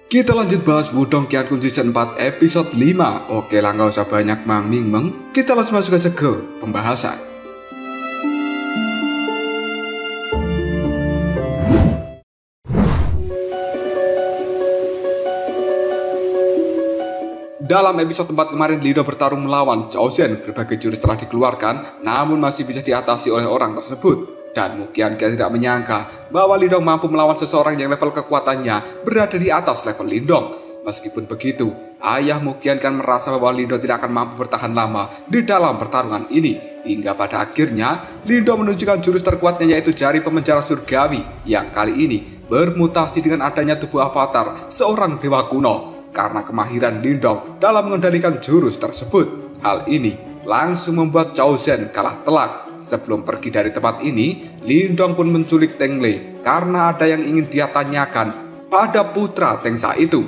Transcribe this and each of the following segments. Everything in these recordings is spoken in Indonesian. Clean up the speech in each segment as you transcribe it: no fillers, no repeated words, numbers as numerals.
Kita lanjut bahas Wudong Qiankun Season 4 episode 5. Oke lah, nggak usah banyak meng. Kita langsung masuk aja ke pembahasan. Dalam episode 4 kemarin, Lido bertarung melawan Chao Zhen. Berbagai jurus telah dikeluarkan, namun masih bisa diatasi oleh orang tersebut. Dan Muqian tidak menyangka bahwa Lindong mampu melawan seseorang yang level kekuatannya berada di atas level Lindong. Meskipun begitu, ayah Muqian merasa bahwa Lindong tidak akan mampu bertahan lama di dalam pertarungan ini. Hingga pada akhirnya, Lindong menunjukkan jurus terkuatnya, yaitu jari pemenjara surgawi, yang kali ini bermutasi dengan adanya tubuh avatar seorang dewa kuno. Karena kemahiran Lindong dalam mengendalikan jurus tersebut, hal ini langsung membuat Chao Zhen kalah telak. Sebelum pergi dari tempat ini, Lindong pun menculik Teng Lei karena ada yang ingin dia tanyakan pada putra Tengsa itu.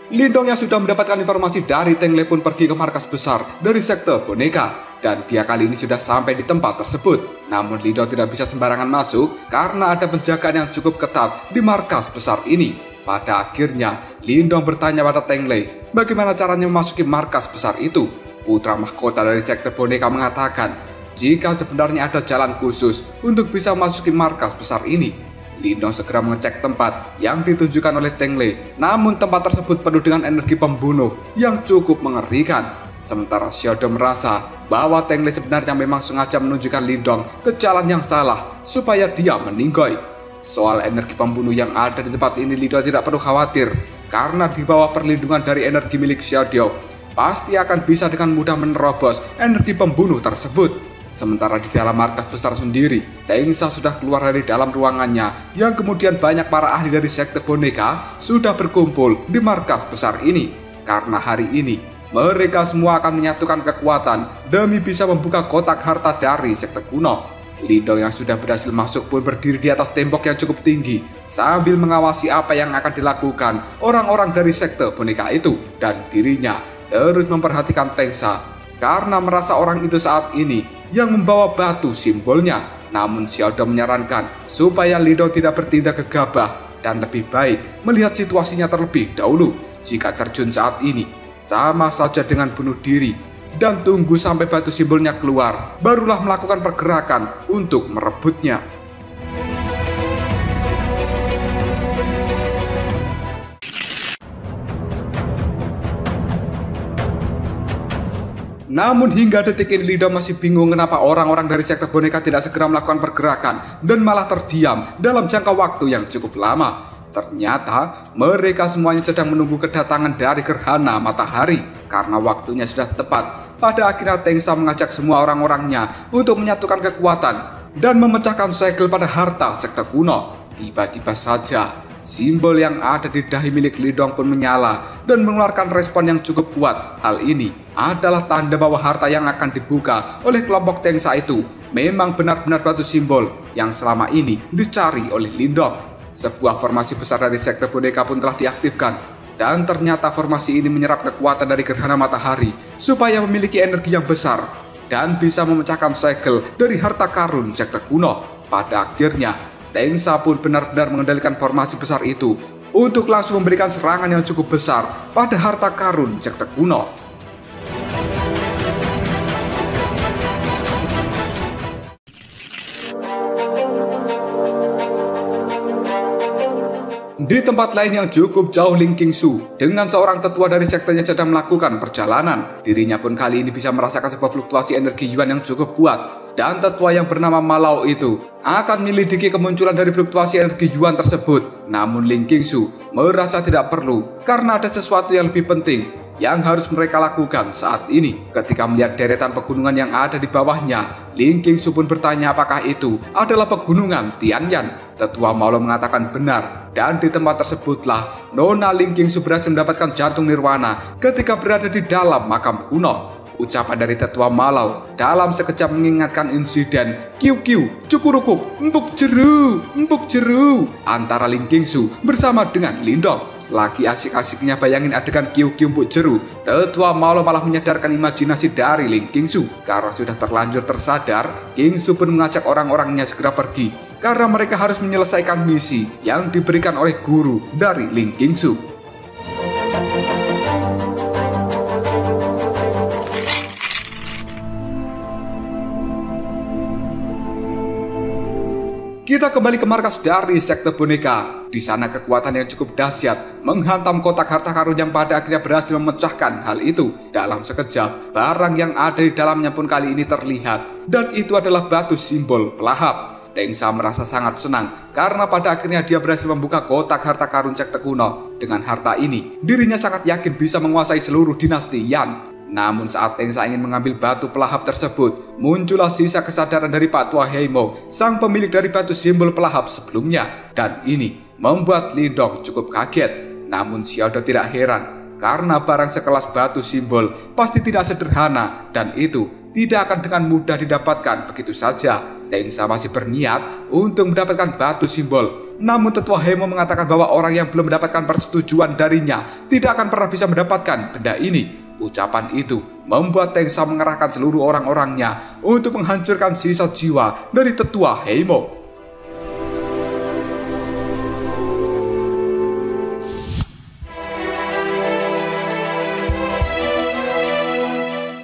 Lindong yang sudah mendapatkan informasi dari Teng Lei pun pergi ke markas besar dari sekte boneka, dan dia kali ini sudah sampai di tempat tersebut. Namun Lindong tidak bisa sembarangan masuk karena ada penjagaan yang cukup ketat di markas besar ini. Pada akhirnya Lindong bertanya pada Teng Lei bagaimana caranya memasuki markas besar itu. Putra mahkota dari sekte boneka mengatakan jika sebenarnya ada jalan khusus untuk bisa memasuki markas besar ini. Lindong segera mengecek tempat yang ditunjukkan oleh Teng Lei, namun tempat tersebut penuh dengan energi pembunuh yang cukup mengerikan. Sementara Xiaodo merasa bahwa Teng Lei sebenarnya memang sengaja menunjukkan Lindong ke jalan yang salah supaya dia meninggoy. Soal energi pembunuh yang ada di tempat ini, Lindong tidak perlu khawatir karena di bawah perlindungan dari energi milik Xiaodo pasti akan bisa dengan mudah menerobos energi pembunuh tersebut. Sementara di dalam markas besar sendiri, Tengsa sudah keluar dari dalam ruangannya, yang kemudian banyak para ahli dari sekte boneka sudah berkumpul di markas besar ini. Karena hari ini, mereka semua akan menyatukan kekuatan demi bisa membuka kotak harta dari sekte kuno. Lindong yang sudah berhasil masuk pun berdiri di atas tembok yang cukup tinggi, sambil mengawasi apa yang akan dilakukan orang-orang dari sekte boneka itu. Dan dirinya terus memperhatikan Tengsa, karena merasa orang itu saat ini yang membawa batu simbolnya. Namun Xiaodo menyarankan supaya Lindong tidak bertindak gegabah dan lebih baik melihat situasinya terlebih dahulu. Jika terjun saat ini, sama saja dengan bunuh diri, dan tunggu sampai batu simbolnya keluar, barulah melakukan pergerakan untuk merebutnya. Namun hingga detik ini Lindong masih bingung kenapa orang-orang dari sekte boneka tidak segera melakukan pergerakan dan malah terdiam dalam jangka waktu yang cukup lama. Ternyata mereka semuanya sedang menunggu kedatangan dari gerhana matahari karena waktunya sudah tepat. Pada akhirnya Tengsa mengajak semua orang-orangnya untuk menyatukan kekuatan dan memecahkan segel pada harta sekte kuno. Tiba-tiba saja simbol yang ada di dahi milik Lindong pun menyala dan mengeluarkan respon yang cukup kuat. Hal ini adalah tanda bahwa harta yang akan dibuka oleh kelompok Tengsa itu memang benar-benar batu simbol yang selama ini dicari oleh Lindong. Sebuah formasi besar dari sekte boneka pun telah diaktifkan, dan ternyata formasi ini menyerap kekuatan dari gerhana matahari supaya memiliki energi yang besar dan bisa memecahkan segel dari harta karun sekte kuno. Pada akhirnya Tengsa pun benar-benar mengendalikan formasi besar itu untuk langsung memberikan serangan yang cukup besar pada harta karun sekte kuno. Di tempat lain yang cukup jauh, Ling Qingsu dengan seorang tetua dari sektenya sedang melakukan perjalanan. Dirinya pun kali ini bisa merasakan sebuah fluktuasi energi Yuan yang cukup kuat. Dan tetua yang bernama Malao itu akan menyelidiki kemunculan dari fluktuasi energi Yuan tersebut. Namun Ling Qingsu merasa tidak perlu karena ada sesuatu yang lebih penting yang harus mereka lakukan saat ini. Ketika melihat deretan pegunungan yang ada di bawahnya, Ling Qingsu pun bertanya apakah itu adalah pegunungan Tianyan. Tetua Malao mengatakan benar, dan di tempat tersebutlah Nona Ling Qingsu berhasil mendapatkan jantung nirwana ketika berada di dalam makam kuno. Ucapan dari tetua Malao dalam sekejap mengingatkan insiden kiu-kiu, cukurukuk, empuk jeru antara Ling Qingsu bersama dengan Lindong. Lagi asik-asiknya bayangin adegan Qiu-Qiu Mbok Jeru, tetua Maulo malah menyadarkan imajinasi dari Ling Qingsu. Karena sudah terlanjur tersadar, Qingsu pun mengajak orang-orangnya segera pergi karena mereka harus menyelesaikan misi yang diberikan oleh guru dari Ling Qingsu. Kita kembali ke markas dari sekte boneka. Di sana kekuatan yang cukup dahsyat menghantam kotak harta karun yang pada akhirnya berhasil memecahkan hal itu. Dalam sekejap, barang yang ada di dalamnya pun kali ini terlihat, dan itu adalah batu simbol pelahap. Tengsa merasa sangat senang karena pada akhirnya dia berhasil membuka kotak harta karun sekte kuno. Dengan harta ini, dirinya sangat yakin bisa menguasai seluruh dinasti Yan. Namun saat Tengsa ingin mengambil batu pelahap tersebut, muncullah sisa kesadaran dari Pak Tua Heimo, sang pemilik dari batu simbol pelahap sebelumnya. Dan ini membuat Lindong cukup kaget. Namun Xiaodo tidak heran, karena barang sekelas batu simbol pasti tidak sederhana, dan itu tidak akan dengan mudah didapatkan begitu saja. Tengsa masih berniat untuk mendapatkan batu simbol. Namun Tetua Heimo mengatakan bahwa orang yang belum mendapatkan persetujuan darinya tidak akan pernah bisa mendapatkan benda ini. Ucapan itu membuat Tengsa mengerahkan seluruh orang-orangnya untuk menghancurkan sisa jiwa dari Tetua Heimo.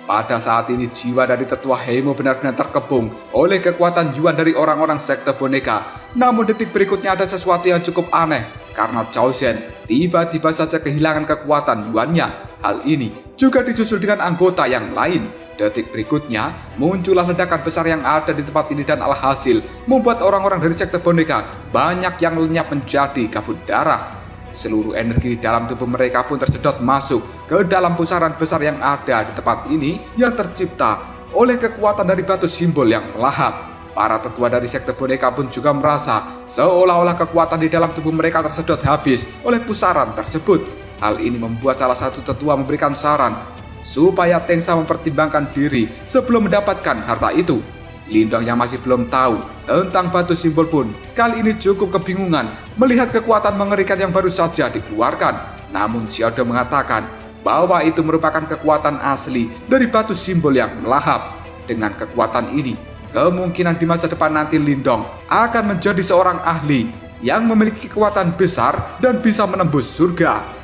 Pada saat ini jiwa dari Tetua Heimo benar-benar terkepung oleh kekuatan Yuan dari orang-orang sekte boneka. Namun detik berikutnya ada sesuatu yang cukup aneh, karena Cao Zhen tiba-tiba saja kehilangan kekuatan Yuannya. Hal ini juga disusul dengan anggota yang lain. Detik berikutnya muncullah ledakan besar yang ada di tempat ini dan alhasil membuat orang-orang dari sekte boneka banyak yang lenyap menjadi kabut darah. Seluruh energi di dalam tubuh mereka pun tersedot masuk ke dalam pusaran besar yang ada di tempat ini yang tercipta oleh kekuatan dari batu simbol yang melahap. Para tetua dari sekte boneka pun juga merasa seolah-olah kekuatan di dalam tubuh mereka tersedot habis oleh pusaran tersebut. Hal ini membuat salah satu tetua memberikan saran supaya Tengsa mempertimbangkan diri sebelum mendapatkan harta itu. Lindong yang masih belum tahu tentang batu simbol pun kali ini cukup kebingungan melihat kekuatan mengerikan yang baru saja dikeluarkan. Namun Xiaodo mengatakan bahwa itu merupakan kekuatan asli dari batu simbol yang melahap. Dengan kekuatan ini, kemungkinan di masa depan nanti Lindong akan menjadi seorang ahli yang memiliki kekuatan besar dan bisa menembus surga.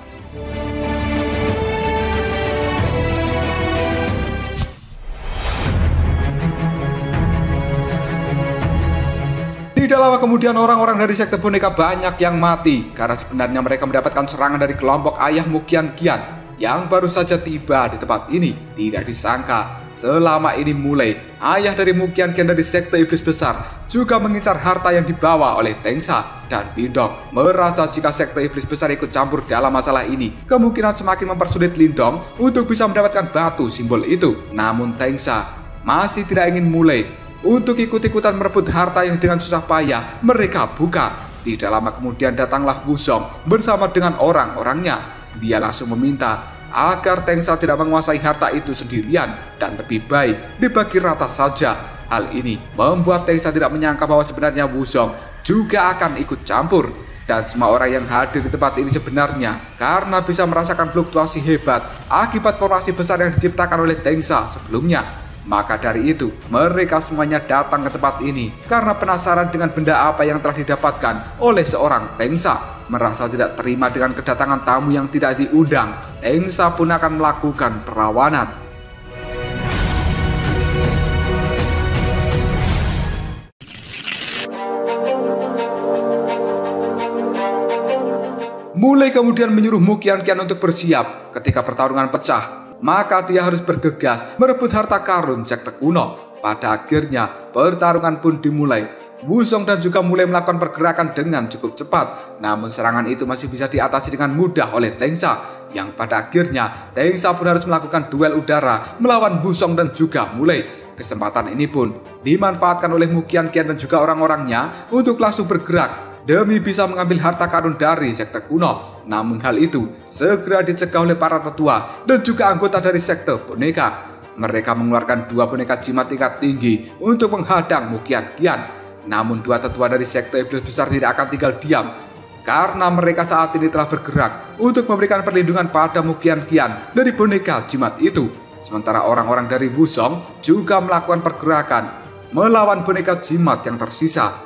Tidak lama kemudian orang-orang dari sekte boneka banyak yang mati karena sebenarnya mereka mendapatkan serangan dari kelompok ayah Muqian Qian yang baru saja tiba di tempat ini. Tidak disangka selama ini mulai ayah dari Muqian Qian dari sekte iblis besar juga mengincar harta yang dibawa oleh Tengsa, dan Lindong merasa jika sekte iblis besar ikut campur dalam masalah ini kemungkinan semakin mempersulit Lindong untuk bisa mendapatkan batu simbol itu. Namun Tengsa masih tidak ingin mulai untuk ikut-ikutan merebut harta yang dengan susah payah mereka buka. Tidak lama kemudian datanglah Wuzong bersama dengan orang-orangnya. Dia langsung meminta agar Tengsa tidak menguasai harta itu sendirian dan lebih baik dibagi rata saja. Hal ini membuat Tengsa tidak menyangka bahwa sebenarnya Wuzong juga akan ikut campur. Dan semua orang yang hadir di tempat ini sebenarnya karena bisa merasakan fluktuasi hebat akibat formasi besar yang diciptakan oleh Tengsa sebelumnya. Maka dari itu, mereka semuanya datang ke tempat ini karena penasaran dengan benda apa yang telah didapatkan oleh seorang Tengsa. Merasa tidak terima dengan kedatangan tamu yang tidak diundang, Tengsa pun akan melakukan perlawanan. Mulai kemudian menyuruh Muqian Qian untuk bersiap ketika pertarungan pecah. Maka dia harus bergegas merebut harta karun sekte kuno. Pada akhirnya pertarungan pun dimulai. Wuzong dan juga mulai melakukan pergerakan dengan cukup cepat. Namun serangan itu masih bisa diatasi dengan mudah oleh Tengsa, yang pada akhirnya Tengsa pun harus melakukan duel udara melawan Wuzong dan juga mulai. Kesempatan ini pun dimanfaatkan oleh Muqian Qian dan juga orang-orangnya untuk langsung bergerak demi bisa mengambil harta karun dari sekte kuno. Namun hal itu segera dicegah oleh para tetua dan juga anggota dari sekte boneka. Mereka mengeluarkan dua boneka jimat tingkat tinggi untuk menghadang Muqian Qian. Namun dua tetua dari sekte iblis besar tidak akan tinggal diam. karena mereka saat ini telah bergerak untuk memberikan perlindungan pada Muqian-Qian dari boneka jimat itu. Sementara orang-orang dari Wuzong juga melakukan pergerakan melawan boneka jimat yang tersisa.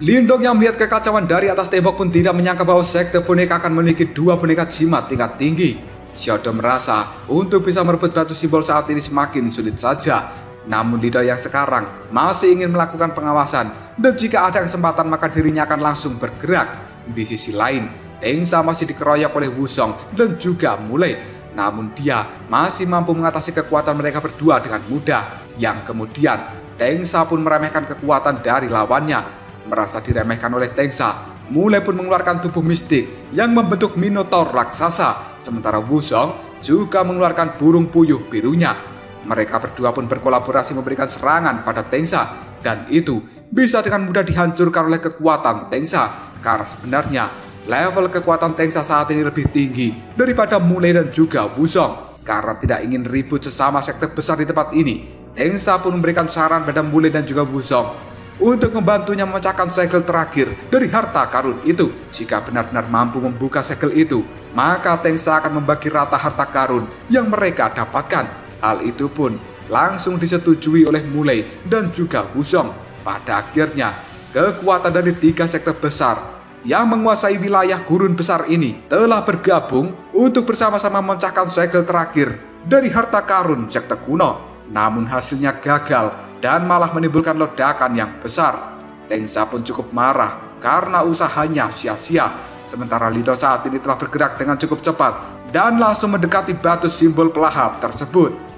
Lindong yang melihat kekacauan dari atas tembok pun tidak menyangka bahwa sekte boneka akan memiliki 2 boneka jimat tingkat tinggi. Xiaodo merasa untuk bisa merebut batu simbol saat ini semakin sulit saja. Namun Lido yang sekarang masih ingin melakukan pengawasan, dan jika ada kesempatan maka dirinya akan langsung bergerak. Di sisi lain, Tengsa masih dikeroyok oleh Wuzong dan juga Mulei. Namun dia masih mampu mengatasi kekuatan mereka berdua dengan mudah. Yang kemudian Tengsa pun meremehkan kekuatan dari lawannya. Merasa diremehkan oleh Tengsa, Mulei pun mengeluarkan tubuh mistik yang membentuk Minotaur raksasa, sementara Wuzong juga mengeluarkan burung puyuh birunya. Mereka berdua pun berkolaborasi memberikan serangan pada Tengsa, dan itu bisa dengan mudah dihancurkan oleh kekuatan Tengsa, karena sebenarnya level kekuatan Tengsa saat ini lebih tinggi daripada Mulei dan juga Wuzong. Karena tidak ingin ribut sesama sekte besar di tempat ini, Tengsa pun memberikan saran pada Mulei dan juga Wuzong untuk membantunya memecahkan segel terakhir dari harta karun itu. Jika benar-benar mampu membuka segel itu, maka Tengsa akan membagi rata harta karun yang mereka dapatkan. Hal itu pun langsung disetujui oleh Mulei dan juga Wuzong. Pada akhirnya, kekuatan dari 3 sekte besar yang menguasai wilayah gurun besar ini telah bergabung untuk bersama-sama memecahkan segel terakhir dari harta karun sekte kuno. Namun hasilnya gagal dan malah menimbulkan ledakan yang besar. Tengsa pun cukup marah karena usahanya sia-sia. Sementara Lido saat ini telah bergerak dengan cukup cepat dan langsung mendekati batu simbol pelahap tersebut.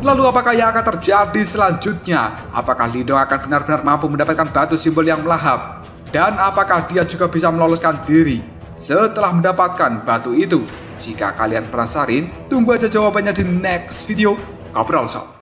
Lalu apakah yang akan terjadi selanjutnya? Apakah Lido akan benar-benar mampu mendapatkan batu simbol yang melahap? Dan apakah dia juga bisa meloloskan diri setelah mendapatkan batu itu? Jika kalian penasaran, tunggu aja jawabannya di next video. Ngobrol sob.